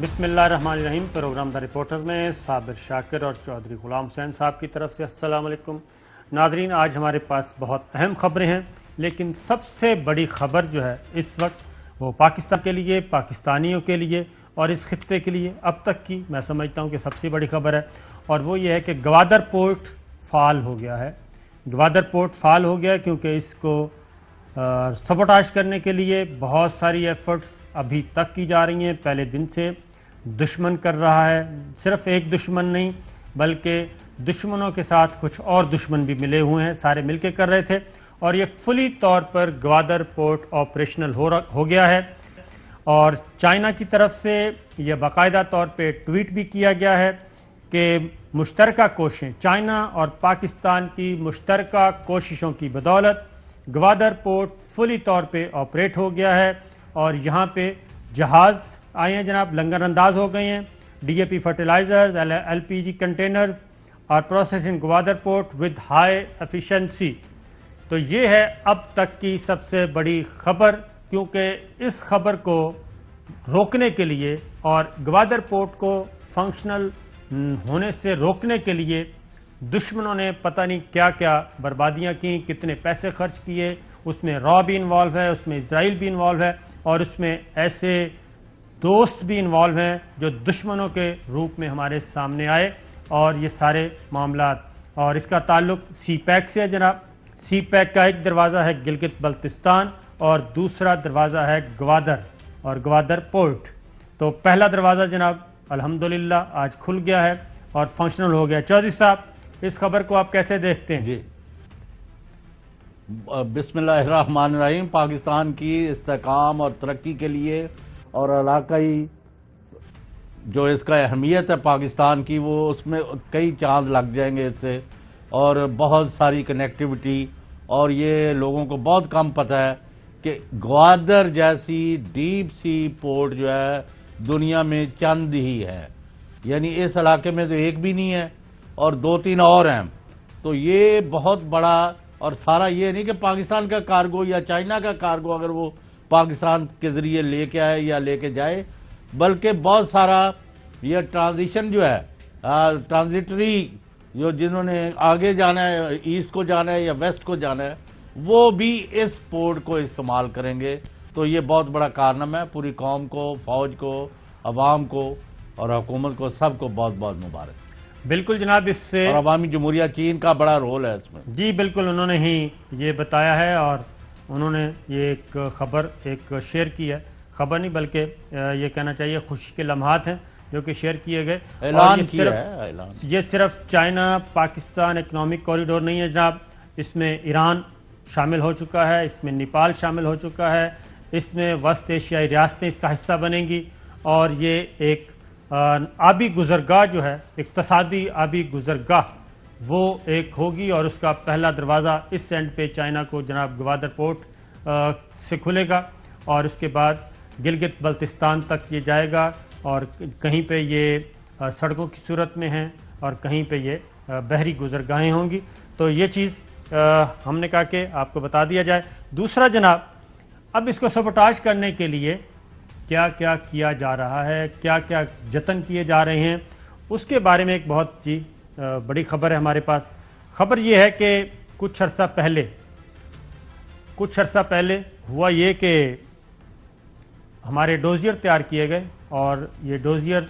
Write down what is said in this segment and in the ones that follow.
بسم اللہ الرحمن الرحیم۔ پروگرام دا رپورٹر میں صابر شاکر اور چودھری غلام حسین صاحب کی طرف سے السلام علیکم ناظرین۔ آج ہمارے پاس بہت اہم خبریں ہیں، لیکن سب سے بڑی خبر جو ہے اس وقت وہ پاکستان کے لیے، پاکستانیوں کے لیے اور اس خطے کے لیے اب تک کی میں سمجھتا ہوں کہ سب سے بڑی خبر ہے، اور وہ یہ ہے کہ گوادر پورٹ فعال ہو گیا ہے۔ گوادر پورٹ فعال ہو گیا کیونکہ اس کو سبوٹاژ کرنے کے لیے بہت ساری ایفرٹس ابھی تک کی جا رہی ہیں۔ پہلے دن سے دشمن کر رہا ہے، صرف ایک دشمن نہیں بلکہ دشمنوں کے ساتھ کچھ اور دشمن بھی ملے ہوئے ہیں، سارے مل کے کر رہے تھے، اور یہ فلی طور پر گوادر پورٹ آپریشنل ہو گیا ہے۔ اور چائنا کی طرف سے یہ باقاعدہ طور پہ ٹویٹ بھی کیا گیا ہے کہ مشترکہ کوششیں، چائنا اور پاکستان کی مشترکہ کوششوں کی بدولت گوادر پورٹ فلی طور پہ آپریٹ ہو گیا ہے، اور یہاں پہ جہاز آئے ہیں جناب، لنگر انداز ہو گئے ہیں، D A P fertilisers, L P G containers اور processing Gwadar port with high efficiency. تو یہ ہے اب تک کی سب سے بڑی خبر، کیونکہ اس خبر کو روکنے کے لیے اور گوادر پورٹ کو فنکشنل ہونے سے روکنے کے لیے دشمنوں نے پتہ نہیں کیا کیا بربادیاں کی، کتنے پیسے خرچ کیے، اس میں را بھی انوالو ہے، اس میں اسرائیل بھی انوالو ہے، اور اس میں ایسے دوست بھی انوالو ہیں جو دشمنوں کے روپ میں ہمارے سامنے آئے، اور یہ سارے معاملات، اور اس کا تعلق سی پیک سے ہے جناب۔ سی پیک کا ایک دروازہ ہے گلگت بلتستان اور دوسرا دروازہ ہے گوادر اور گوادر پورٹ۔ تو پہلا دروازہ جناب الحمدللہ آج کھل گیا ہے اور فنکشنل ہو گیا۔ چودھری صاحب، اس خبر کو آپ کیسے دیکھتے ہیں؟ جی بسم اللہ الرحمن الرحیم۔ پاکستان کی استحکام اور ترقی کے لیے اور علاقائی جو اس کا اہمیت ہے پاکستان کی، وہ اس میں کئی چاند لگ جائیں گے اس سے، اور بہت ساری کنیکٹیوٹی، اور یہ لوگوں کو بہت کم پتہ ہے کہ گوادر جیسی ڈیپ سی پورٹ جو ہے دنیا میں چند ہی ہے، یعنی اس علاقے میں تو ایک بھی نہیں ہے اور دو تین اور ہیں۔ تو یہ بہت بڑا، اور سارا یہ نہیں کہ پاکستان کا کارگو یا چائنا کا کارگو اگر وہ پاکستان کے ذریعے لے کے آئے یا لے کے جائے، بلکہ بہت سارا یہ ٹرانزیشن جو ہے، ٹرانزیٹری، جو جنہوں نے آگے جانا ہے، ایسٹ کو جانا ہے یا ویسٹ کو جانا ہے، وہ بھی اس پورٹ کو استعمال کریں گے۔ تو یہ بہت بڑا کارنامہ ہے، پوری قوم کو، فوج کو، عوام کو اور حکومت کو، سب کو بہت بہت مبارک۔ بالکل جناب، اس سے اور عوامی جمہوریہ چین کا بڑا رول ہے اس میں۔ جی بالکل، انہوں نے ہی یہ بتایا ہے، اور انہوں نے یہ ایک خبر شیئر کی ہے، خبر نہیں بلکہ یہ کہنا چاہیے خوشی کے لمحات ہیں جو کہ شیئر کیے گئے۔ اعلان کیا ہے، اعلان۔ یہ صرف چائنا پاکستان اکنامک کوریڈور نہیں ہے جناب، اس میں ایران شامل ہو چکا ہے، اس میں نیپال شامل ہو چکا ہے، اس میں وسط ایشیائی ریاستیں اس کا حصہ بنیں گی، اور یہ ایک آبی گزرگاہ جو ہے، اقتصادی آبی گزرگاہ، وہ ایک ہوگی، اور اس کا پہلا دروازہ اس اینڈ پہ چائنا کو جناب گوادر پورٹ سے کھلے گا، اور اس کے بعد گلگت بلتستان تک یہ جائے گا، اور کہیں پہ یہ سڑکوں کی صورت میں ہیں اور کہیں پہ یہ بحری گزرگاہیں ہوں گی۔ تو یہ چیز ہم نے کہا کہ آپ کو بتا دیا جائے۔ دوسرا جناب، اب اس کو سبوٹاژ کرنے کے لیے کیا کیا کیا جا رہا ہے، کیا کیا جتن کیے جا رہے ہیں، اس کے بارے میں ایک بہت بڑی خبر ہے ہمارے پاس۔ خبر یہ ہے کہ کچھ عرصہ پہلے ہوا یہ کہ ہمارے ڈوزیر تیار کیے گئے، اور یہ ڈوزیر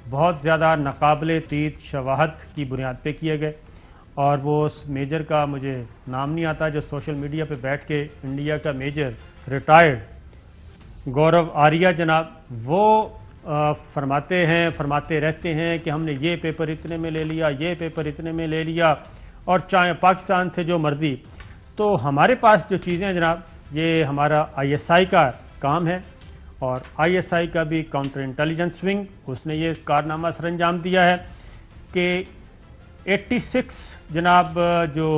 بہت زیادہ ناقابل تیت شواہد کی بنیاد پہ کیے گئے، اور وہ اس میجر کا مجھے نام نہیں آتا جو سوشل میڈیا پہ بیٹھ کے انڈیا کا میجر ریٹائرڈ گورو آریہ جناب، وہ فرماتے رہتے ہیں کہ ہم نے یہ پیپر اتنے میں لے لیا، یہ پیپر اتنے میں لے لیا، اور چاہے پاکستان سے جو مرضی۔ تو ہمارے پاس جو چیزیں ہیں جناب، یہ ہمارا آئی ایس آئی کا کام ہے، اور آئی ایس آئی کا بھی کاؤنٹر انٹیلیجنس ونگ، اس نے یہ کارنامہ سر انجام دیا ہے کہ 86 جناب جو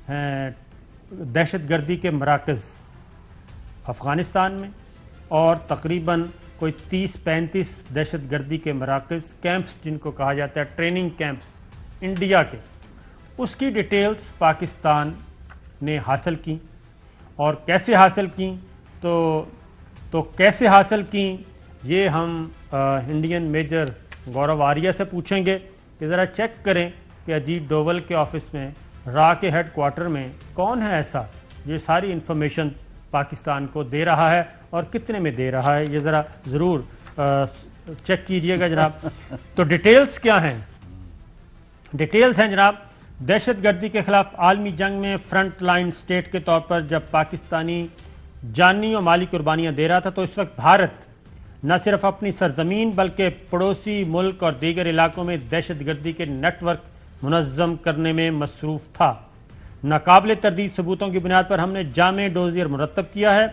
ہیں دہشت گردی کے مراکز افغانستان میں، اور تقریباً کوئی 30-35 دہشت گردی کے مراکز، کیمپس جن کو کہا جاتا ہے ٹریننگ کیمپس انڈیا کے، اس کی ڈیٹیلز پاکستان نے حاصل کی، اور کیسے حاصل کی تو کیسے حاصل کی یہ ہم انڈین میجر گورو آریہ سے پوچھیں گے کہ ذرا چیک کریں کہ اجیت ڈوول کے آفس میں، را کے ہیڈ کوارٹر میں کون ہے ایسا یہ ساری انفارمیشن پاکستان کو دے رہا ہے اور کتنے میں دے رہا ہے، یہ ذرا ضرور چیک کیجئے گا جناب۔ تو ڈیٹیلز کیا ہیں؟ ڈیٹیلز ہیں جناب، دہشت گردی کے خلاف عالمی جنگ میں فرنٹ لائن سٹیٹ کے طور پر جب پاکستانی جانی و مالی قربانیاں دے رہا تھا تو اس وقت بھارت نہ صرف اپنی سرزمین بلکہ پڑوسی ملک اور دیگر علاقوں میں دہشت گردی کے نیٹ ورک منظم کرنے میں مصروف تھا۔ ناقابل تردید ثبوتوں کی بنیاد پر ہم نے جامع ڈوزیر مرتب کیا ہے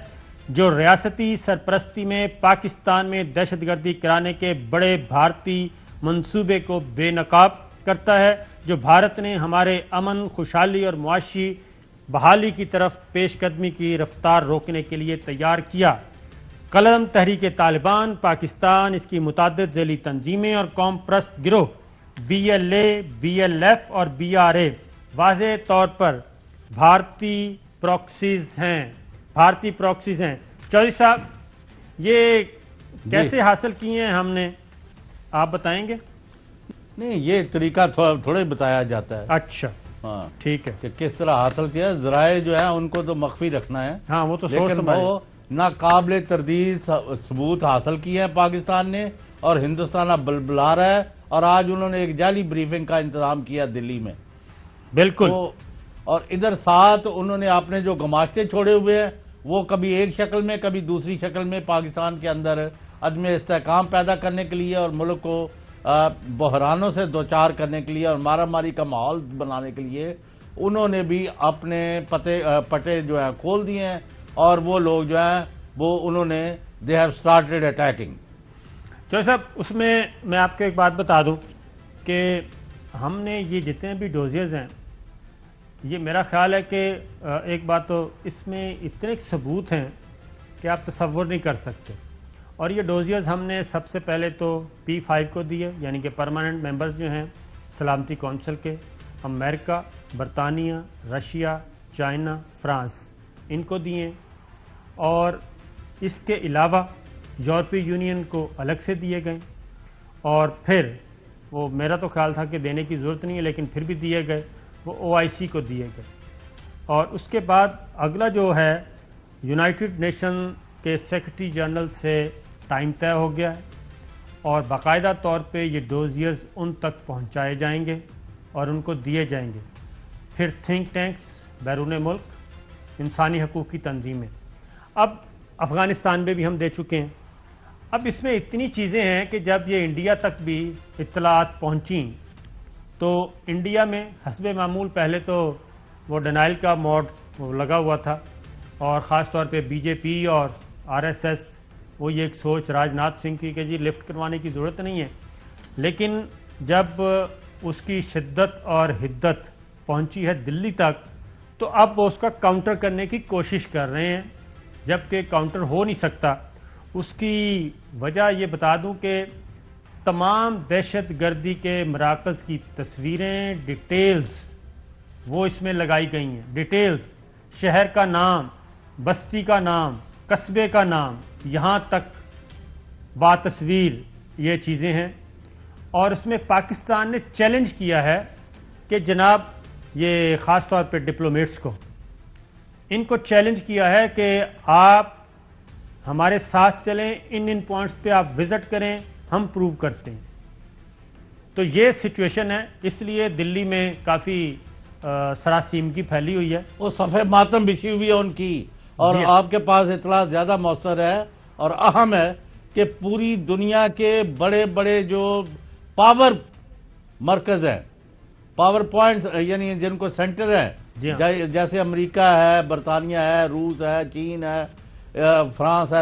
جو ریاستی سرپرستی میں پاکستان میں دہشت گردی کرانے کے بڑے بھارتی منصوبے کو بے نقاب کرتا ہے، جو بھارت نے ہمارے امن، خوشحالی اور معاشی بحالی کی طرف پیش قدمی کی رفتار روکنے کے لیے تیار کیا۔ قلم تحریک طالبان پاکستان، اس کی متعدد ذیلی تنظیمیں اور قوم پرست گروہ BLA، BLF اور BRA واضح طور پر بھارتی پروکسیز ہیں۔ چودھری صاحب یہ کیسے حاصل کیے ہیں ہم نے، آپ بتائیں گے؟ نہیں، یہ طریقہ تھوڑے بتایا جاتا ہے۔ اچھا ہاں ٹھیک ہے، کہ کس طرح حاصل کیا، ذرائع جو ہیں ان کو تو مخفی رکھنا ہے، ہاں وہ تو سوچ لیکن وہ ناقابل تردید ثبوت حاصل کیے ہیں پاکستان نے، اور ہندوستان اب بلبلا رہا ہے، اور آج انہوں نے ایک جعلی بریفنگ کا انتظام کیا دلی میں بالکل۔ اور ادھر ساتھ انہوں نے اپنے جو گماشتے چھوڑے ہوئے ہیں وہ کبھی ایک شکل میں کبھی دوسری شکل میں پاکستان کے اندر عدم استحکام پیدا کرنے کے لیے اور ملک کو بحرانوں سے دوچار کرنے کے لیے اور مارا ماری کا ماحول بنانے کے لیے انہوں نے بھی اپنے پٹے جو ہیں کھول دیے ہیں، اور وہ لوگ جو ہیں وہ انہوں نے they have started attacking۔ Chaudhry صاحب اس میں آپ کو ایک بات بتا دوں کہ ہم نے یہ جتنے بھی ڈوزیز ہیں، یہ میرا خیال ہے کہ ایک بات تو اس میں اتنے ثبوت ہیں کہ آپ تصور نہیں کر سکتے، اور یہ ڈوزیز ہم نے سب سے پہلے تو P5 کو دیے، یعنی کہ پرماننٹ ممبرز جو ہیں سلامتی کونسل کے، امریکہ، برطانیہ، رشیا، چائنا، فرانس، ان کو دیے، اور اس کے علاوہ یورپی یونین کو الگ سے دیے گئے، اور پھر وہ میرا تو خیال تھا کہ دینے کی ضرورت نہیں ہے لیکن پھر بھی دیے گئے، وہ OIC کو دیے گئے، اور اس کے بعد اگلا جو ہے یونائٹڈ نیشن کے سیکرٹری جنرل سے ٹائم طے ہو گیا ہے، اور باقاعدہ طور پہ یہ ڈوزیئرز ان تک پہنچائے جائیں گے اور ان کو دیے جائیں گے۔ پھر تھنک ٹینکس بیرون ملک، انسانی حقوق کی تنظیمیں، اب افغانستان میں بھی ہم دے چکے ہیں۔ اب اس میں اتنی چیزیں ہیں کہ جب یہ انڈیا تک بھی اطلاعات پہنچیں تو انڈیا میں حسب معمول پہلے تو وہ ڈینائل کا موڈ لگا ہوا تھا، اور خاص طور پہ BJP اور RSS وہ یہ ایک سوچ راج ناتھ سنگھ کی کہ جی لفٹ کروانے کی ضرورت نہیں ہے، لیکن جب اس کی شدت اور حدت پہنچی ہے دلی تک تو اب وہ اس کا کاؤنٹر کرنے کی کوشش کر رہے ہیں، جبکہ کاؤنٹر ہو نہیں سکتا۔ اس کی وجہ یہ بتا دوں کہ تمام دہشت گردی کے مراکز کی تصویریں، ڈیٹیلز وہ اس میں لگائی گئی ہیں، ڈیٹیلز، شہر کا نام، بستی کا نام، قصبے کا نام، یہاں تک باتصویر یہ چیزیں ہیں، اور اس میں پاکستان نے چیلنج کیا ہے کہ جناب یہ خاص طور پہ ڈپلومیٹس کو، ان کو چیلنج کیا ہے کہ آپ ہمارے ساتھ چلیں، ان پوائنٹس پہ آپ وزٹ کریں، ہم پروو کرتے ہیں۔ تو یہ سچویشن ہے، اس لیے دلی میں کافی سراسیمگی پھیلی ہوئی ہے، وہ صفحہ ماتم بچھی ہوئی ہے ان کی، اور آپ کے پاس اطلاع زیادہ مؤثر ہے اور اہم ہے کہ پوری دنیا کے بڑے بڑے جو پاور مرکز ہیں، پاور پوائنٹس یعنی جن کو سینٹر ہیں، جیسے امریکہ ہے، برطانیہ ہے، روس ہے، چین ہے، فرانس ہے،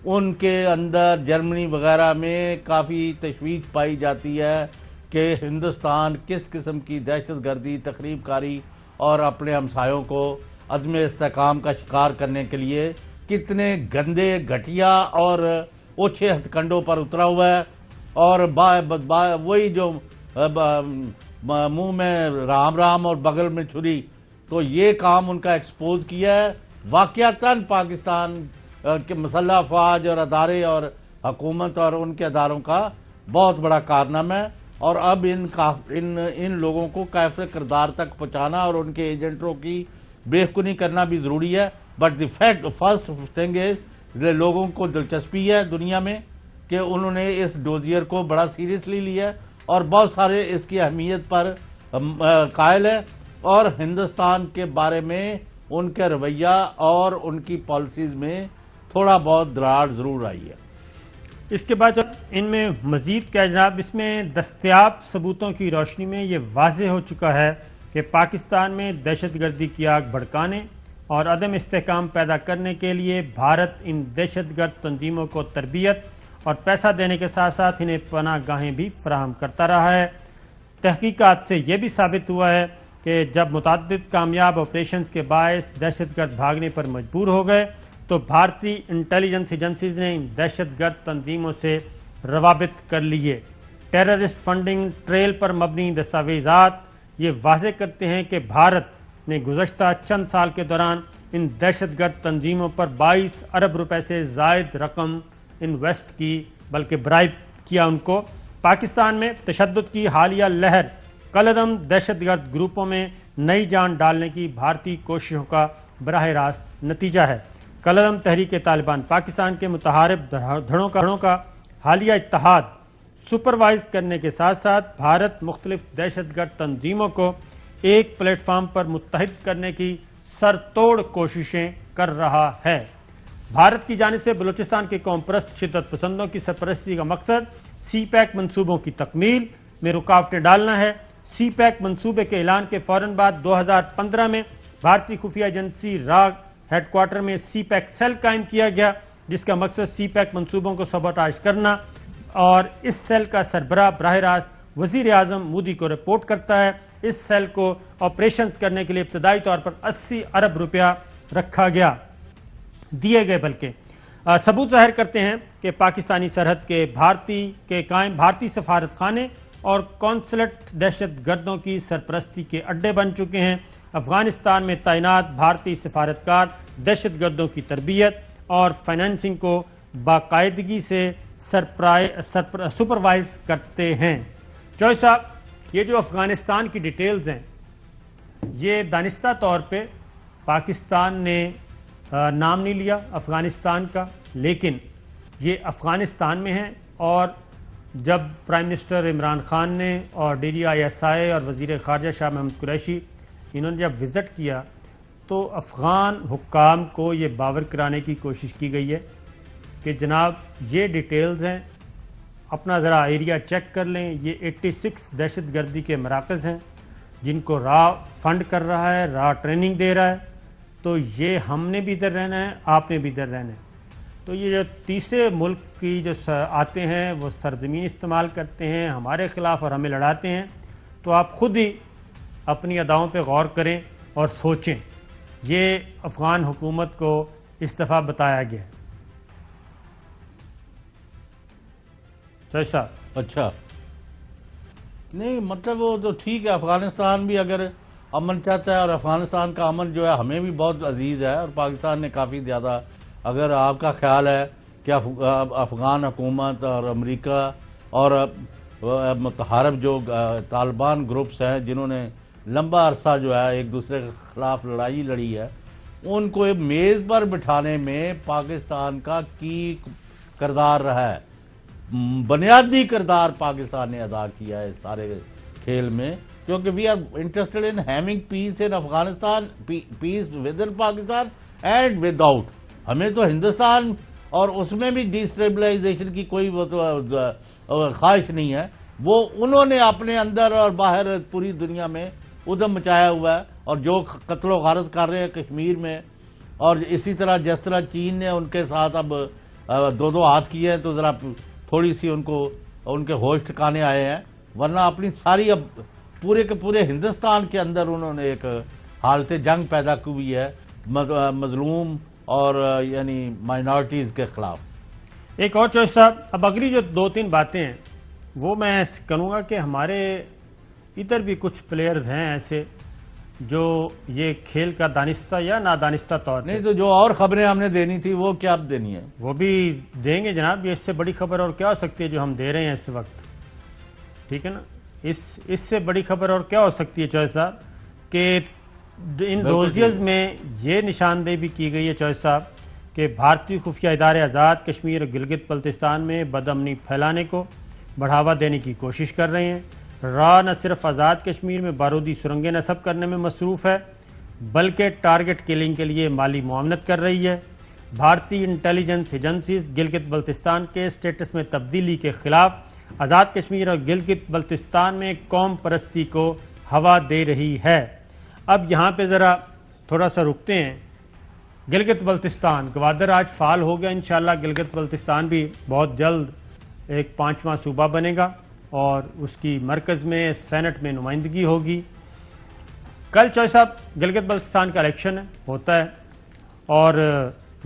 ان کے اندر جرمنی وغیرہ میں کافی تشویش پائی جاتی ہے کہ ہندوستان کس قسم کی دہشت گردی، تخریب کاری اور اپنے ہمسایوں کو عدم استحکام کا شکار کرنے کے لیے کتنے گندے، گھٹیا اور اوچھے ہتھ کنڈوں پر اترا ہوا ہے، اور وہی جو منہ میں رام رام اور بغل میں چھری، تو یہ کام ان کا ایکسپوز کیا ہے۔ واقعتاً پاکستان کہ مسلح افواج اور ادارے اور حکومت اور ان کے اداروں کا بہت بڑا کارنامہ ہے، اور اب ان لوگوں کو کیف کردار تک پہنچانا اور ان کے ایجنٹوں کی بےخونی کرنا بھی ضروری ہے. But the first thing is لوگوں کو دلچسپی ہے دنیا میں کہ انہوں نے اس ڈوزیئر کو بڑا سیریسلی لیا اور بہت سارے اس کی اہمیت پر قائل ہے، اور ہندوستان کے بارے میں ان کے رویہ اور ان کی پالیسیز میں تھوڑا بہت دراڑ ضرور آئی ہے. اس کے بعد ان میں مزید کیا جناب، اس میں دستیاب ثبوتوں کی روشنی میں یہ واضح ہو چکا ہے کہ پاکستان میں دہشت گردی کی آگ بھڑکانے اور عدم استحکام پیدا کرنے کے لیے بھارت ان دہشت گرد تنظیموں کو تربیت اور پیسہ دینے کے ساتھ ساتھ انہیں پناہ گاہیں بھی فراہم کرتا رہا ہے. تحقیقات سے یہ بھی ثابت ہوا ہے کہ جب متعدد کامیاب آپریشنز کے باعث دہشت گرد بھاگنے پر مجبور ہو گئے تو بھارتی انٹیلیجنس ایجنسیز نے ان دہشت گرد تنظیموں سے روابط کر لیے. ٹیررسٹ فنڈنگ ٹریل پر مبنی دستاویزات یہ واضح کرتے ہیں کہ بھارت نے گزشتہ چند سال کے دوران ان دہشت گرد تنظیموں پر 22 ارب روپے سے زائد رقم انویسٹ کی، بلکہ برائب کیا ان کو. پاکستان میں تشدد کی حالیہ لہر کالعدم دہشت گرد گروپوں میں نئی جان ڈالنے کی بھارتی کوششوں کا براہ راست نتیجہ ہے. کالعدم تحریک طالبان پاکستان کے متحارب دھڑوں کا حالیہ اتحاد سپروائز کرنے کے ساتھ ساتھ بھارت مختلف دہشت گرد تنظیموں کو ایک پلیٹ فارم پر متحد کرنے کی سر توڑ کوششیں کر رہا ہے. بھارت کی جانب سے بلوچستان کے قوم پرست شدت پسندوں کی سرپرستی کا مقصد سی پیک منصوبوں کی تکمیل میں رکاوٹیں ڈالنا ہے. سی پیک منصوبے کے اعلان کے فوراً بعد 2015 میں بھارتی خفیہ ایجنسی راگ ہیڈ کوارٹر میں سی پیک سیل قائم کیا گیا، جس کا مقصد سی پیک منصوبوں کو سبوٹاژ کرنا، اور اس سیل کا سربراہ براہ راست وزیر اعظم مودی کو رپورٹ کرتا ہے. اس سیل کو آپریشنز کرنے کے لیے ابتدائی طور پر 80 ارب روپیہ رکھا گیا دیے گئے، بلکہ ثبوت ظاہر کرتے ہیں کہ پاکستانی سرحد کے قائم بھارتی سفارت خانے اور کونسلٹ دہشت گردوں کی سرپرستی کے اڈے بن چکے ہیں. افغانستان میں تعینات بھارتی سفارتکار دہشت گردوں کی تربیت اور فائنینسنگ کو باقاعدگی سے سپروائز کرتے ہیں. چوہے صاحب، یہ جو افغانستان کی ڈیٹیلز ہیں یہ دانستہ طور پہ پاکستان نے نام نہیں لیا افغانستان کا، لیکن یہ افغانستان میں ہیں. اور جب پرائم منسٹر عمران خان نے اور D G I S I اور وزیر خارجہ شاہ محمود قریشی انہوں نے جب وزٹ کیا تو افغان حکام کو یہ باور کرانے کی کوشش کی گئی ہے کہ جناب یہ ڈیٹیلز ہیں، اپنا ذرا ایریا چیک کر لیں. یہ 86 دہشت گردی کے مراکز ہیں جن کو را فنڈ کر رہا ہے، را ٹریننگ دے رہا ہے. تو یہ ہم نے بھی ادھر رہنا ہے، آپ نے بھی ادھر رہنا ہے. تو یہ جو تیسرے ملک کی جو آتے ہیں وہ سرزمین استعمال کرتے ہیں ہمارے خلاف اور ہمیں لڑاتے ہیں. تو آپ خود ہی اپنی اداؤں پہ غور کریں اور سوچیں. یہ افغان حکومت کو اس دفعہ بتایا گیا ہے. اچھا نہیں، مطلب وہ تو ٹھیک ہے، افغانستان بھی اگر امن چاہتا ہے، اور افغانستان کا امن جو ہے ہمیں بھی بہت عزیز ہے، اور پاکستان نے کافی زیادہ، اگر آپ کا خیال ہے کہ افغان حکومت اور امریکہ اور متحارب جو طالبان گروپس ہیں جنہوں نے لمبا عرصہ جو ہے ایک دوسرے کے خلاف لڑائی لڑی ہے، ان کو ایک میز پر بٹھانے میں پاکستان کا کی کردار رہا ہے، بنیادی کردار پاکستان نے ادا کیا ہے سارے کھیل میں، کیونکہ we are interested in having peace in Afghanistan, peace with in Pakistan and without. ہمیں تو ہندوستان اور اس میں بھی ڈی اسٹیبلائزیشن کی کوئی خواہش نہیں ہے. وہ انہوں نے اپنے اندر اور باہر پوری دنیا میں ادھم مچایا ہوا ہے، اور جو قتل و غارت کر رہے ہیں کشمیر میں، اور اسی طرح جس طرح چین نے ان کے ساتھ اب دو ہاتھ کیے ہیں، تو ذرا تھوڑی سی ان کے ہوش ٹھکانے آئے ہیں. ورنہ اپنی ساری اب پورے کے پورے ہندوستان کے اندر انہوں نے ایک حالت جنگ پیدا کی ہوئی ہے مظلوم اور یعنی مائنورٹیز کے خلاف. ایک اور چوہے صاحب، اب اگلی جو 2-3 باتیں ہیں وہ میں کروں گا کہ ہمارے ادھر بھی کچھ پلیئرز ہیں ایسے جو یہ کھیل کا دانستہ یا نادانستہ طور نہیں تو جو اور خبریں ہم نے دینی تھی وہ کیا اب دینی ہے؟ وہ بھی دیں گے جناب. یہ اس سے بڑی خبر اور کیا ہو سکتی ہے جو ہم دے رہے ہیں اس وقت؟ ٹھیک ہے نا. اس سے بڑی خبر اور کیا ہو سکتی ہے چوہے صاحب کہ ان ڈوزیز میں یہ نشاندہی بھی کی گئی ہے چوہے صاحب کہ بھارتی خفیہ ادارے آزاد کشمیر اور گلگت بلتستان میں بدامنی پھیلانے کو بڑھاوا دینے کی کوشش کر رہے ہیں. را نہ صرف آزاد کشمیر میں بارودی سرنگیں نصب کرنے میں مصروف ہے بلکہ ٹارگٹ کلنگ کے لیے مالی معاونت کر رہی ہے. بھارتی انٹیلیجنس ایجنسیز گلگت بلتستان کے اسٹیٹس میں تبدیلی کے خلاف آزاد کشمیر اور گلگت بلتستان میں قوم پرستی کو ہوا دے رہی ہے. اب یہاں پہ ذرا تھوڑا سا رکتے ہیں. گلگت بلتستان گوادر آج فعال ہو گیا. انشاءاللہ گلگت بلتستان بھی بہت جلد ایک 5واں صوبہ بنے گا اور اس کی مرکز میں سینٹ میں نمائندگی ہوگی. کل چوہے صاحب گلگت بلتستان کا الیکشن ہوتا ہے اور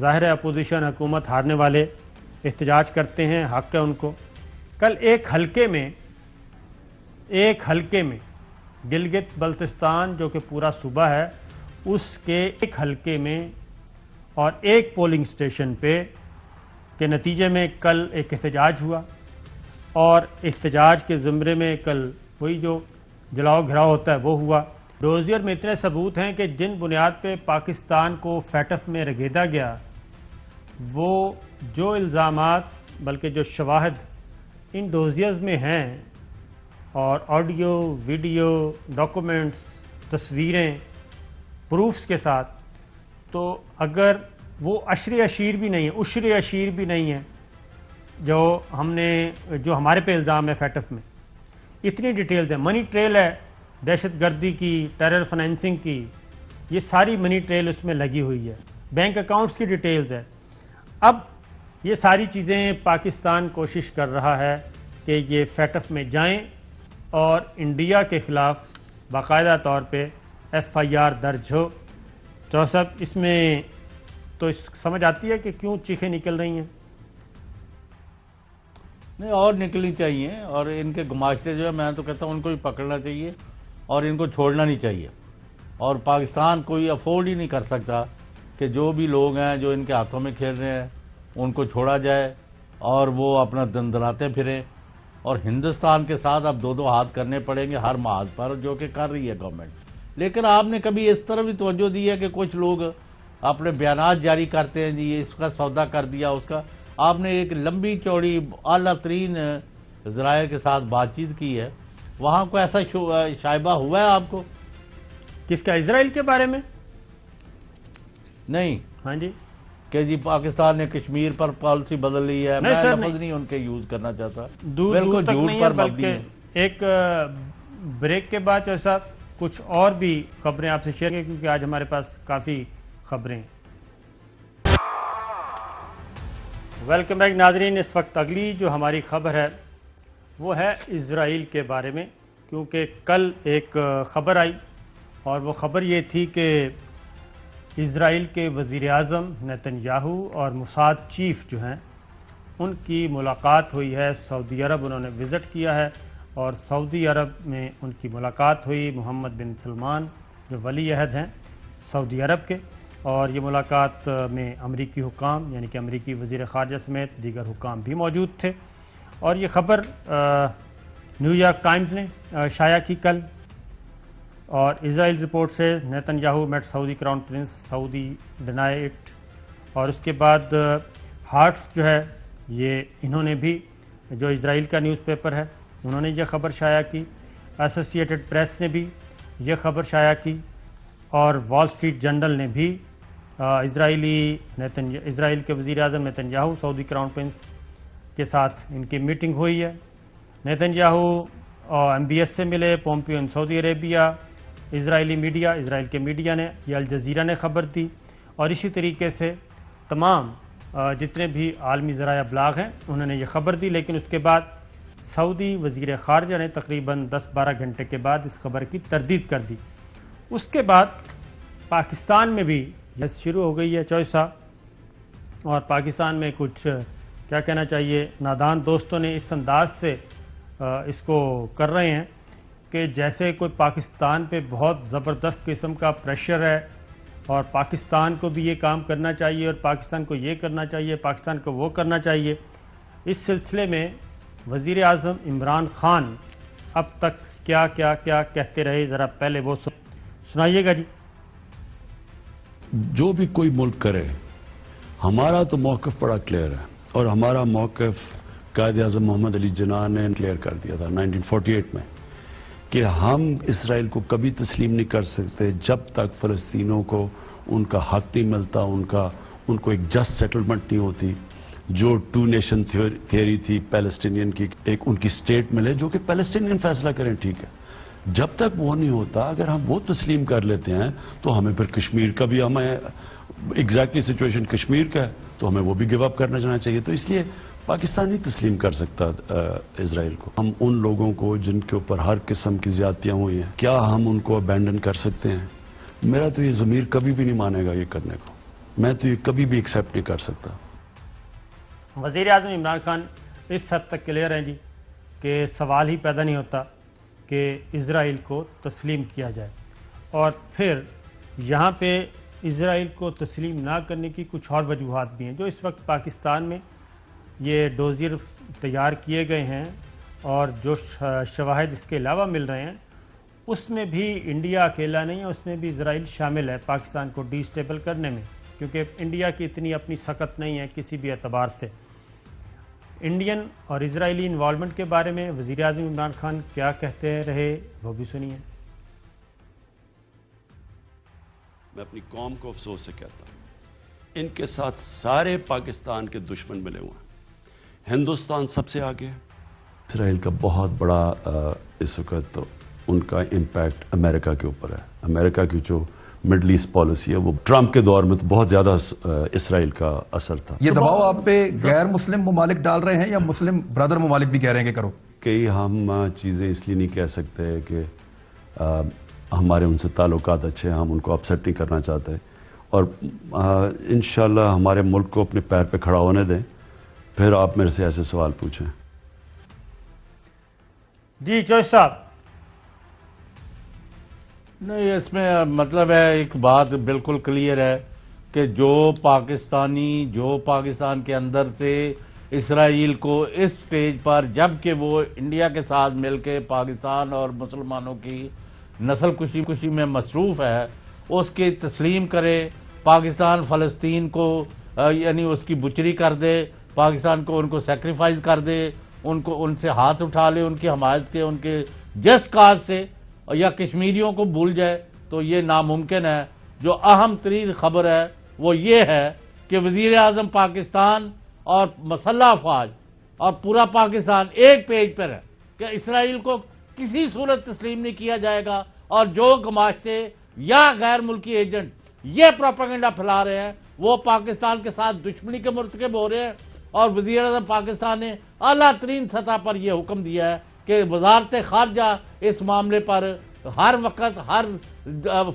ظاہر ہے اپوزیشن حکومت ہارنے والے احتجاج کرتے ہیں, حق ہے ان کو. کل ایک حلقے میں گلگت بلتستان جو کہ پورا صوبہ ہے اس کے ایک حلقے میں اور ایک پولنگ سٹیشن پہ کے نتیجے میں کل ایک احتجاج ہوا اور احتجاج کے زمرے میں کل وہی جو جلاؤ گھراؤ ہوتا ہے وہ ہوا. ڈوزیئر میں اتنے ثبوت ہیں کہ جن بنیاد پہ پاکستان کو فیٹف میں رگیدا گیا وہ جو الزامات بلکہ جو شواہد ان ڈوزیئرز میں ہیں اور آڈیو ویڈیو ڈاکومنٹس تصویریں پروفز کے ساتھ, تو اگر وہ عشر اشیر بھی نہیں ہے جو ہمارے پہ الزام ہے فیٹف میں, اتنی ڈیٹیلز ہیں. منی ٹریل ہے دہشت گردی کی, ٹیرر فنانسنگ کی, یہ ساری منی ٹریل اس میں لگی ہوئی ہے. بینک اکاؤنٹس کی ڈیٹیلز ہے. اب یہ ساری چیزیں پاکستان کوشش کر رہا ہے کہ یہ فیٹف میں جائیں اور انڈیا کے خلاف باقاعدہ طور پہ FIR درج ہو. تو صاحب اس میں تو سمجھ آتی ہے کہ کیوں چیخیں نکل رہی ہیں. نہیں اور نکلنی چاہیے, اور ان کے گماشتے جو ہے میں تو کہتا ہوں ان کو بھی پکڑنا چاہیے اور ان کو چھوڑنا نہیں چاہیے. اور پاکستان کوئی افورڈ ہی نہیں کر سکتا کہ جو بھی لوگ ہیں جو ان کے ہاتھوں میں کھیل رہے ہیں ان کو چھوڑا جائے اور وہ اپنا دندراتے پھریں. اور ہندوستان کے ساتھ اب 2 ہاتھ کرنے پڑیں گے ہر محاذ پر, جو کہ کر رہی ہے گورنمنٹ. لیکن آپ نے کبھی اس طرح بھی توجہ دی ہے کہ کچھ لوگ اپنے بیانات جاری کرتے ہیں جی اس کا سودا کر دیا اس کا. آپ نے ایک لمبی چوڑی اعلیٰ ترین ذرائع کے ساتھ بات چیت کی ہے, وہاں کو ایسا شائبہ ہوا ہے آپ کو؟ کس کا؟ اسرائیل کے بارے میں؟ نہیں. ہاں جی کہ جی پاکستان نے کشمیر پر پالیسی بدل لی ہے, میں لفظ نہیں ان کے یوز کرنا چاہتا, بالکل جھوٹ پر مبنی ہے. ایک بریک کے بعد ایسا کچھ اور بھی خبریں آپ سے شیئر کریں کیونکہ آج ہمارے پاس کافی خبریں ہیں. ویلکم بیک ناظرین. اس وقت اگلی جو ہماری خبر ہے وہ ہے اسرائیل کے بارے میں, کیونکہ کل ایک خبر آئی اور وہ خبر یہ تھی کہ اسرائیل کے وزیر اعظم نیتن یاہو اور موساد چیف جو ہیں ان کی ملاقات ہوئی ہے. سعودی عرب انہوں نے وزٹ کیا ہے اور سعودی عرب میں ان کی ملاقات ہوئی محمد بن سلمان جو ولی عہد ہیں سعودی عرب کے, اور یہ ملاقات میں امریکی حکام یعنی کہ امریکی وزیر خارجہ سمیت دیگر حکام بھی موجود تھے. اور یہ خبر نیو یارک ٹائمز نے شائع کی کل, اور اسرائیل رپورٹ سے Netanyahu met Saudi crown prince Saudi deny it. اور اس کے بعد ہارٹس جو ہے یہ انہوں نے بھی, جو اسرائیل کا نیوز پیپر ہے انہوں نے یہ خبر شائع کی. ایسوسیٹڈ پریس نے بھی یہ خبر شائع کی اور وال اسٹریٹ جرنل نے بھی. اسرائیل کے وزیر اعظم نیتن یاہو سعودی کراؤن پرنس کے ساتھ ان کی میٹنگ ہوئی ہے. نیتن یاہو MBS سے ملے, پومپیو ان سعودی عربیہ. اسرائیل کے میڈیا نے, یہ الجزیرہ نے خبر دی, اور اسی طریقے سے تمام جتنے بھی عالمی ذرائع ابلاغ ہیں انہوں نے یہ خبر دی. لیکن اس کے بعد سعودی وزیر خارجہ نے تقریباً 10-12 گھنٹے کے بعد اس خبر کی تردید کر دی. اس کے بعد پاکستان میں بھی یہ شروع ہو گئی ہے چوائسا, اور پاکستان میں کچھ کیا کہنا چاہیے نادان دوستوں نے اس انداز سے اس کو کر رہے ہیں کہ جیسے کوئی پاکستان پہ بہت زبردست قسم کا پریشر ہے اور پاکستان کو بھی یہ کام کرنا چاہیے اور پاکستان کو یہ کرنا چاہیے، پاکستان کو وہ کرنا چاہیے. اس سلسلے میں وزیر اعظم عمران خان اب تک کیا کیا کیا کہتے رہے، ذرا پہلے وہ سنائیے گا. جی جو بھی کوئی ملک کرے، ہمارا تو موقف بڑا کلیئر ہے، اور ہمارا موقف قائد اعظم محمد علی جناح نے کلیئر کر دیا تھا 1948 میں کہ ہم اسرائیل کو کبھی تسلیم نہیں کر سکتے جب تک فلسطینیوں کو ان کا حق نہیں ملتا، ان کو ایک جسٹ سیٹلمنٹ نہیں ہوتی. جو ٹو نیشن تھیوری تھی پیلسٹینین کی، ایک ان کی سٹیٹ ملے جو کہ پیلسٹینین فیصلہ کریں، ٹھیک ہے. جب تک وہ نہیں ہوتا، اگر ہم وہ تسلیم کر لیتے ہیں تو ہمیں پھر کشمیر کا بھی، ہمیں ایگزیکٹلی سچویشن کشمیر کا ہے تو ہمیں وہ بھی گیو اپ کرنا جانا چاہیے. تو اس لیے پاکستان نہیں تسلیم کر سکتا اسرائیل کو. ہم ان لوگوں کو جن کے اوپر ہر قسم کی زیادتیاں ہوئی ہیں، کیا ہم ان کو ابینڈن کر سکتے ہیں؟ میرا تو یہ ضمیر کبھی بھی نہیں مانے گا یہ کرنے کو. میں تو یہ کبھی بھی ایکسیپٹ نہیں کر سکتا. وزیر اعظم عمران خان اس حد تک کلیئر ہیں جی کہ سوال ہی پیدا نہیں ہوتا کہ اسرائیل کو تسلیم کیا جائے. اور پھر یہاں پہ اسرائیل کو تسلیم نہ کرنے کی کچھ اور وجوہات بھی ہیں. جو اس وقت پاکستان میں یہ ڈوزیر تیار کیے گئے ہیں اور جو شواہد اس کے علاوہ مل رہے ہیں، اس میں بھی انڈیا اکیلا نہیں ہے، اس میں بھی اسرائیل شامل ہے پاکستان کو ڈی اسٹیبل کرنے میں، کیونکہ انڈیا کی اتنی اپنی سخت نہیں ہے کسی بھی اعتبار سے. انڈین اور اسرائیلی انوالومنٹ کے بارے میں وزیر اعظم عمران خان کیا کہتے رہے وہ بھی سنیے. میں اپنی قوم کو افسوس سے کہتا ہوں، ان کے ساتھ سارے پاکستان کے دشمن ملے ہوئے ہیں. ہندوستان سب سے آگے ہے. اسرائیل کا بہت بڑا اس وقت ان کا امپیکٹ امریکہ کے اوپر ہے. امریکہ کی جو مڈل ایسٹ پالیسی ہے وہ ٹرمپ کے دور میں تو بہت زیادہ اسرائیل کا اثر تھا. یہ دباؤ آپ پہ غیر مسلم ممالک ڈال رہے ہیں یا مسلم برادر ممالک بھی کہہ رہے ہیں کہ کرو؟ کئی ہم چیزیں اس لیے نہیں کہہ سکتے کہ ہمارے ان سے تعلقات اچھے ہیں، ہم ان کو اپسیٹ نہیں کرنا چاہتے، اور انشاءاللہ ہمارے ملک کو اپنے پیر پہ کھڑا ہونے دیں، پھر آپ میرے سے ایسے سوال پوچھیں. جی چوہدری صاحب. نہیں، اس میں مطلب ہے ایک بات بالکل کلیئر ہے کہ جو پاکستان کے اندر سے اسرائیل کو اس سٹیج پر، جب کہ وہ انڈیا کے ساتھ مل کے پاکستان اور مسلمانوں کی نسل کشی میں مصروف ہے، اس کی تسلیم کرے. پاکستان فلسطین کو یعنی اس کی بچری کر دے، پاکستان کو ان کو سیکریفائز کر دے، ان سے ہاتھ اٹھا لے، ان کی حمایت کے، ان کے جسٹ کاز سے، یا کشمیریوں کو بھول جائے، تو یہ ناممکن ہے. جو اہم ترین خبر ہے وہ یہ ہے کہ وزیر اعظم پاکستان اور مسلح افواج اور پورا پاکستان ایک پیج پر ہے کہ اسرائیل کو کسی صورت تسلیم نہیں کیا جائے گا. اور جو گماشتے یا غیر ملکی ایجنٹ یہ پروپیگنڈا پھیلا رہے ہیں وہ پاکستان کے ساتھ دشمنی کے مرتکب ہو رہے ہیں. اور وزیر اعظم پاکستان نے اعلیٰ ترین سطح پر یہ حکم دیا ہے کہ وزارت خارجہ اس معاملے پر ہر وقت ہر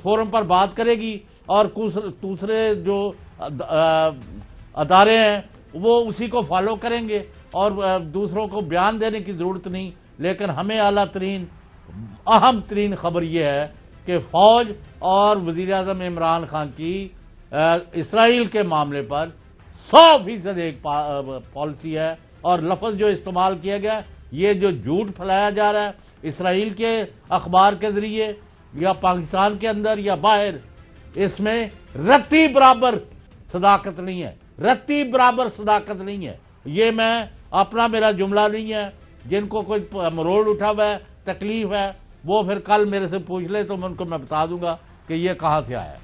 فورم پر بات کرے گی، اور دوسرے جو ادارے ہیں وہ اسی کو فالو کریں گے، اور دوسروں کو بیان دینے کی ضرورت نہیں. لیکن ہمیں اعلیٰ ترین اہم ترین خبر یہ ہے کہ فوج اور وزیر اعظم عمران خان کی اسرائیل کے معاملے پر 100% ایک پالیسی ہے. اور لفظ جو استعمال کیا گیا، یہ جو جھوٹ پھیلایا جا رہا ہے اسرائیل کے اخبار کے ذریعے یا پاکستان کے اندر یا باہر، اس میں رتی برابر صداقت نہیں ہے، رتی برابر صداقت نہیں ہے. یہ میرا جملہ نہیں ہے. جن کو کوئی مروڑ اٹھا ہوا ہے، تکلیف ہے، وہ پھر کل میرے سے پوچھ لے تو میں بتا دوں گا کہ یہ کہاں سے آیا ہے.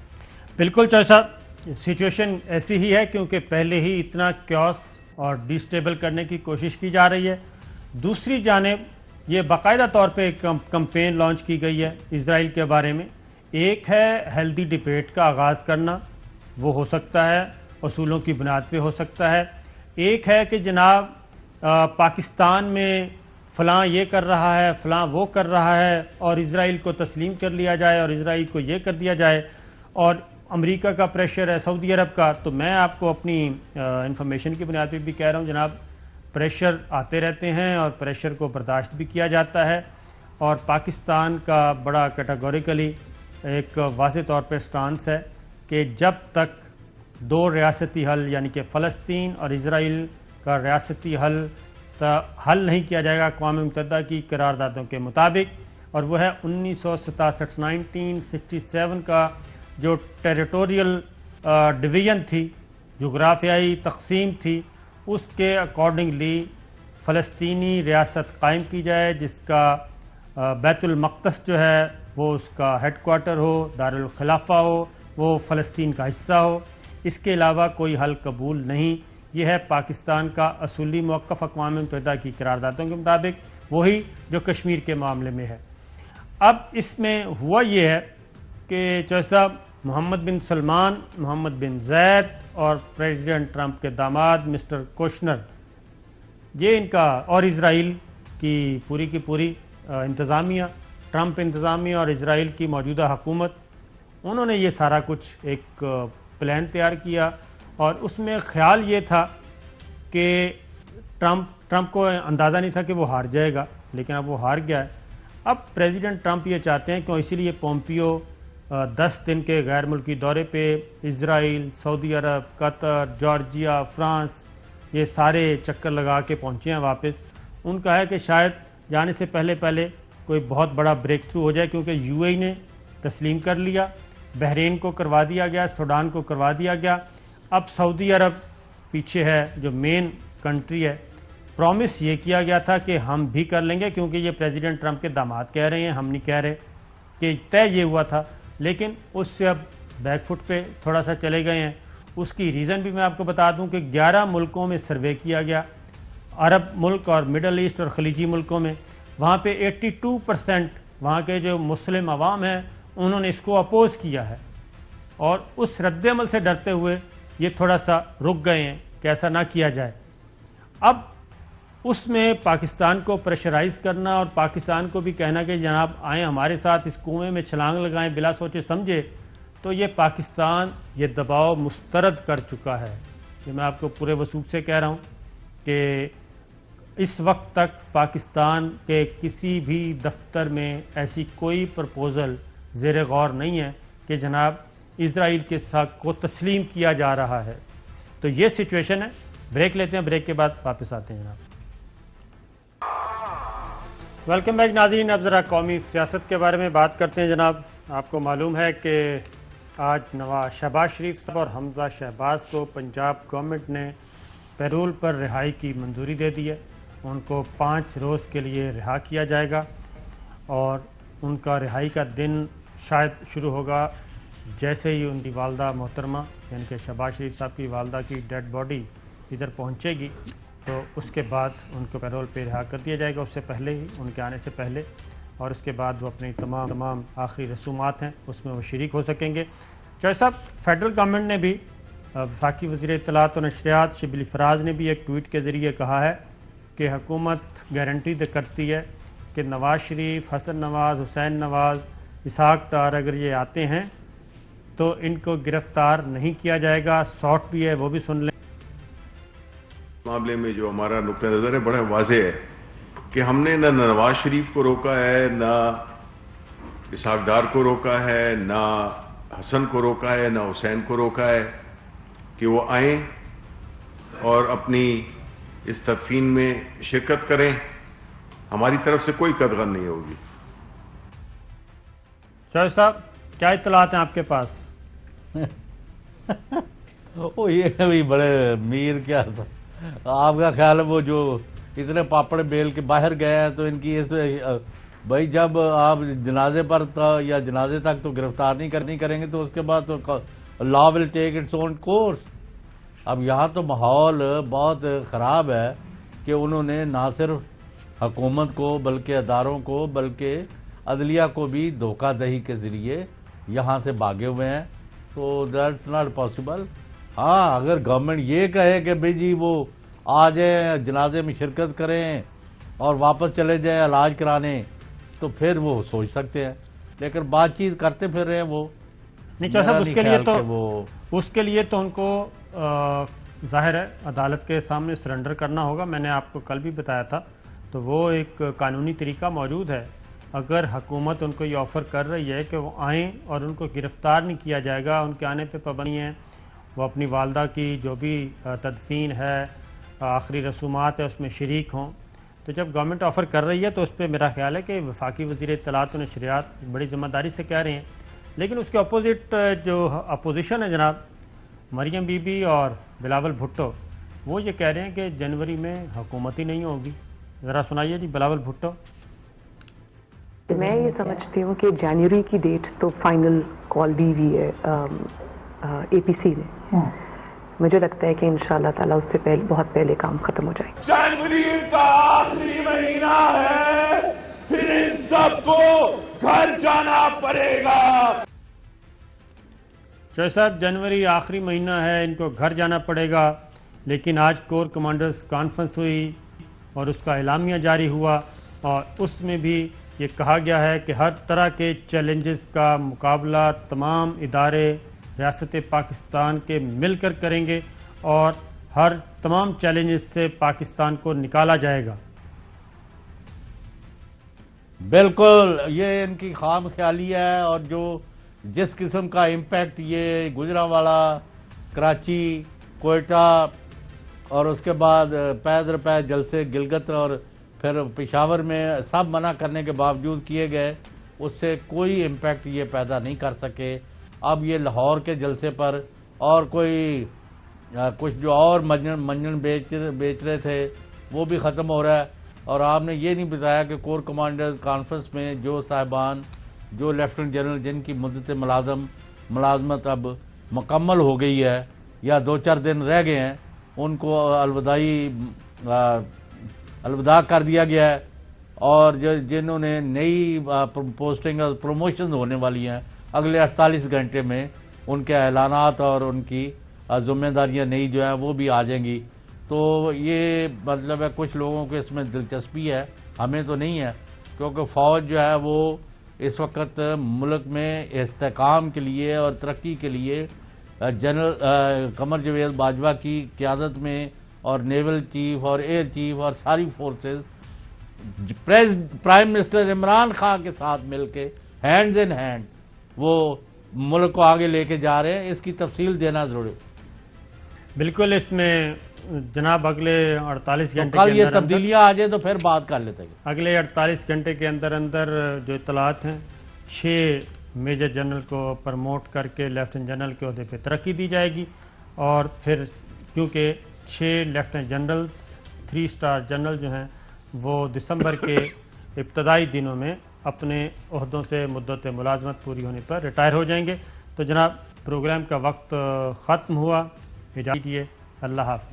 بالکل چوہدری صاحب، سچویشن ایسی ہی ہے کیونکہ پہلے ہی اتنا کیوس اور ڈیسٹیبل کرنے کی کوشش کی جا رہی ہے. دوسری جانب یہ باقاعدہ طور پہ ایک کمپین لانچ کی گئی ہے اسرائیل کے بارے میں. ایک ہے ہیلدی ڈیبیٹ کا آغاز کرنا، وہ ہو سکتا ہے اصولوں کی بنیاد پہ ہو سکتا ہے. ایک ہے کہ جناب پاکستان میں فلاں یہ کر رہا ہے، فلاں وہ کر رہا ہے، اور اسرائیل کو تسلیم کر لیا جائے اور اسرائیل کو یہ کر دیا جائے، اور امریکہ کا پریشر ہے، سعودی عرب کا. تو میں آپ کو اپنی انفارمیشن کی بنیاد پہ بھی کہہ رہا ہوں جناب، پریشر آتے رہتے ہیں اور پریشر کو برداشت بھی کیا جاتا ہے. اور پاکستان کا بڑا کیٹاگوریکلی ایک واضح طور پہ سٹانس ہے کہ جب تک دو ریاستی حل یعنی کہ فلسطین اور اسرائیل کا ریاستی حل نہیں کیا جائے گا اقوام متحدہ کی قراردادوں کے مطابق، اور وہ ہے 1967 کا جو ٹیریٹوریل ڈویژن تھی، جغرافیائی تقسیم تھی، اس کے اکارڈنگلی فلسطینی ریاست قائم کی جائے جس کا بیت المقدس جو ہے وہ اس کا ہیڈ کوارٹر ہو، دارالخلافہ ہو، وہ فلسطین کا حصہ ہو، اس کے علاوہ کوئی حل قبول نہیں۔ یہ ہے پاکستان کا اصولی موقف اقوام متحدہ کی قراردادوں کے مطابق، وہی جو کشمیر کے معاملے میں ہے۔ اب اس میں ہوا یہ ہے کہ چوہدری صاحب محمد بن سلمان، محمد بن زید اور پریزیڈنٹ ٹرمپ کے داماد مسٹر کوشنر، یہ ان کا اور اسرائیل کی پوری انتظامیہ، ٹرمپ انتظامیہ اور اسرائیل کی موجودہ حکومت، انہوں نے یہ سارا کچھ ایک پلان تیار کیا، اور اس میں خیال یہ تھا کہ ٹرمپ کو اندازہ نہیں تھا کہ وہ ہار جائے گا، لیکن اب وہ ہار گیا ہے۔ اب پریزیڈنٹ ٹرمپ یہ چاہتے ہیں کہ اسی لیے پومپیو 10 دن کے غیر ملکی دورے پہ اسرائیل، سعودی عرب، قطر، جارجیا، فرانس، یہ سارے چکر لگا کے پہنچے ہیں واپس۔ ان کا ہے کہ شاید جانے سے پہلے کوئی بہت بڑا بریک تھرو ہو جائے، کیونکہ یو اے نے تسلیم کر لیا، بحرین کو کروا دیا گیا، سوڈان کو کروا دیا گیا، اب سعودی عرب پیچھے ہے جو مین کنٹری ہے۔ پرومس یہ کیا گیا تھا کہ ہم بھی کر لیں گے، کیونکہ یہ پریزیڈنٹ ٹرمپ کے داماد کہہ رہے ہیں، ہم نہیں کہہ رہے، کہ طے یہ ہوا تھا، لیکن اس سے اب بیک فٹ پہ تھوڑا سا چلے گئے ہیں۔ اس کی ریزن بھی میں آپ کو بتا دوں کہ 11 ملکوں میں سروے کیا گیا، عرب ملک اور مڈل ایسٹ اور خلیجی ملکوں میں، وہاں پہ 82% وہاں کے جو مسلم عوام ہیں انہوں نے اس کو اپوز کیا ہے، اور اس رد عمل سے ڈرتے ہوئے یہ تھوڑا سا رک گئے ہیں کہ ایسا نہ کیا جائے۔ اب اس میں پاکستان کو پریشرائز کرنا اور پاکستان کو بھی کہنا کہ جناب آئیں ہمارے ساتھ اس کنویں میں چھلانگ لگائیں بلا سوچے سمجھے، تو یہ پاکستان یہ دباؤ مسترد کر چکا ہے۔ یہ میں آپ کو پورے وثوق سے کہہ رہا ہوں کہ اس وقت تک پاکستان کے کسی بھی دفتر میں ایسی کوئی پرپوزل زیر غور نہیں ہے کہ جناب اسرائیل کے ساتھ کو تسلیم کیا جا رہا ہے۔ تو یہ سچویشن ہے۔ بریک لیتے ہیں، بریک کے بعد واپس آتے ہیں جناب۔ ویلکم بیک ناظرین، اب ذرا قومی سیاست کے بارے میں بات کرتے ہیں جناب۔ آپ کو معلوم ہے کہ آج نواز شہباز شریف صاحب اور حمزہ شہباز کو پنجاب گورنمنٹ نے پیرول پر رہائی کی منظوری دے دی ہے۔ ان کو 5 روز کے لیے رہا کیا جائے گا، اور ان کا رہائی کا دن شاید شروع ہوگا جیسے ہی ان کی والدہ محترمہ یعنی کہ شہباز شریف صاحب کی والدہ کی ڈیڈ باڈی ادھر پہنچے گی، تو اس کے بعد ان کو پیرول پہ رہا کر دیا جائے گا، اس سے پہلے ہی، ان کے آنے سے پہلے، اور اس کے بعد وہ اپنی تمام آخری رسومات ہیں اس میں وہ شریک ہو سکیں گے۔ چوہدری صاحب، فیڈرل گورنمنٹ نے بھی، وفاقی وزیر اطلاعات و نشریات شبلی فراز نے بھی ایک ٹویٹ کے ذریعے کہا ہے کہ حکومت گارنٹی کرتی ہے کہ نواز شریف، حسن نواز، حسین نواز، اسحاق ڈار اگر یہ آتے ہیں تو ان کو گرفتار نہیں کیا جائے گا۔ ساٹ بھی ہے، وہ بھی سن لیں۔ معاملے میں جو ہمارا نقطہ نظر ہے بڑا واضح ہے کہ ہم نے نہ نواز شریف کو روکا ہے، نہ اسحاق ڈار کو روکا ہے، نہ حسن کو روکا ہے، نہ حسین کو روکا ہے کہ وہ آئیں اور اپنی اس تدفین میں شرکت کریں۔ ہماری طرف سے کوئی قدغن نہیں ہوگی۔ چوہدری صاحب، کیا اطلاعات ہیں آپ کے پاس؟ وہ یہ بھی بڑے میر کیا آپ کا خیال ہے وہ جو اتنے پاپڑ بیل کے باہر گئے ہیں تو ان کی اس بھائی جب آپ جنازے پر یا جنازے تک تو گرفتار نہیں کریں گے تو اس کے بعد تو لا ول ٹیک اٹس اون کورس۔ اب یہاں تو ماحول بہت خراب ہے کہ انہوں نے نہ صرف حکومت کو بلکہ اداروں کو بلکہ عدلیہ کو بھی دھوکہ دہی کے ذریعے یہاں سے بھاگے ہوئے ہیں، تو دیٹس ناٹ پاسبل۔ ہاں، اگر گورنمنٹ یہ کہے کہ بھئی جی وہ آ جائیں جنازے میں شرکت کریں اور واپس چلے جائیں علاج کرانے تو پھر وہ سوچ سکتے ہیں، لیکن بات چیت کرتے پھر رہے ہیں وہ نہیں چوہدری صاحب، اس کے لیے تو ان کو ظاہر ہے عدالت کے سامنے سرنڈر کرنا ہوگا۔ میں نے آپ کو کل بھی بتایا تھا، تو وہ ایک قانونی طریقہ موجود ہے اگر حکومت ان کو یہ آفر کر رہی ہے کہ وہ آئیں اور ان کو گرفتار نہیں کیا جائے گا، ان کے آنے پہ پابندی ہیں، وہ اپنی والدہ کی جو بھی تدفین ہے، آخری رسومات ہے، اس میں شریک ہوں، تو جب گورنمنٹ آفر کر رہی ہے تو اس پہ میرا خیال ہے کہ وفاقی وزیر اطلاعات و نشریات بڑی ذمہ داری سے کہہ رہے ہیں. لیکن اس کے اپوزٹ جو اپوزیشن ہے جناب مریم بی بی اور بلاول بھٹو، وہ یہ کہہ رہے ہیں کہ جنوری میں حکومت ہی نہیں ہوگی. ذرا سنائیے جی بلاول بھٹو. میں یہ سمجھتی ہوں کہ جنوری کی ڈیٹ تو فائنل کال دی ہوئی ہے اے پی سی نے. مجھے لگتا ہے کہ انشاءاللہ تعالیٰ اس سے پہلے بہت پہلے کام ختم ہو جائے. جنوری کا آخری مہینہ ہے، پھر ان سب کو گھر جانا پڑے گا. چوہے صاحب جنوری آخری مہینہ ہے، ان کو گھر جانا پڑے گا، لیکن آج کور کمانڈرز کانفرنس ہوئی اور اس کا اعلامیہ جاری ہوا اور اس میں بھی یہ کہا گیا ہے کہ ہر طرح کے چیلنجز کا مقابلہ تمام ادارے ریاست پاکستان کے مل کر کریں گے اور ہر تمام چیلنجز سے پاکستان کو نکالا جائے گا. بالکل یہ ان کی خام خیالی ہے، اور جو جس قسم کا امپیکٹ یہ گجرانوالا، کراچی، کوئٹہ اور اس کے بعد پے در پے جلسے گلگت اور پھر پشاور میں سب منع کرنے کے باوجود کیے گئے، اس سے کوئی امپیکٹ یہ پیدا نہیں کر سکے. اب یہ لاہور کے جلسے پر اور کوئی کچھ جو اور منجن بیچ رہے تھے وہ بھی ختم ہو رہا ہے. اور آپ نے یہ نہیں بتایا کہ کور کمانڈر کانفرنس میں جو صاحبان، جو لیفٹنٹ جنرل جن کی مدت ملازمت اب مکمل ہو گئی ہے یا 2-4 دن رہ گئے ہیں، ان کو الوداع کر دیا گیا ہے. اور جنہوں نے نئی پوسٹنگ اور پروموشن ہونے والی ہیں اگلے 48 گھنٹے میں، ان کے اعلانات اور ان کی ذمہ داریاں نئی جو ہیں وہ بھی آ جائیں گی. تو یہ مطلب ہے کچھ لوگوں کو اس میں دلچسپی ہے، ہمیں تو نہیں ہے، کیونکہ فوج جو ہے وہ اس وقت ملک میں استحکام کے لیے اور ترقی کے لیے جنرل قمر جاوید باجوہ کی قیادت میں اور نیول چیف اور ایئر چیف اور ساری forces prime minister Imran Khan کے ساتھ مل کے ہینڈز ان ہینڈ وہ ملک کو آگے لے کے جا رہے ہیں. اس کی تفصیل دینا ضروری. بالکل اس میں جناب اگلے 48 گھنٹے کل یہ تبدیلیاں آ جائے تو پھر بات کر لیتے ہیں. اگلے 48 گھنٹے کے اندر جو اطلاعات ہیں 6 میجر جنرل کو پرموٹ کر کے لیفٹنٹ جنرل کے عہدے پہ ترقی دی جائے گی. اور پھر کیونکہ 6 لیفٹنٹ جنرلز 3 اسٹار جنرل جو ہیں وہ دسمبر کے ابتدائی دنوں میں اپنے عہدوں سے مدت ملازمت پوری ہونے پر ریٹائر ہو جائیں گے. تو جناب پروگرام کا وقت ختم ہوا. اجازت دیجیے. اللہ حافظ.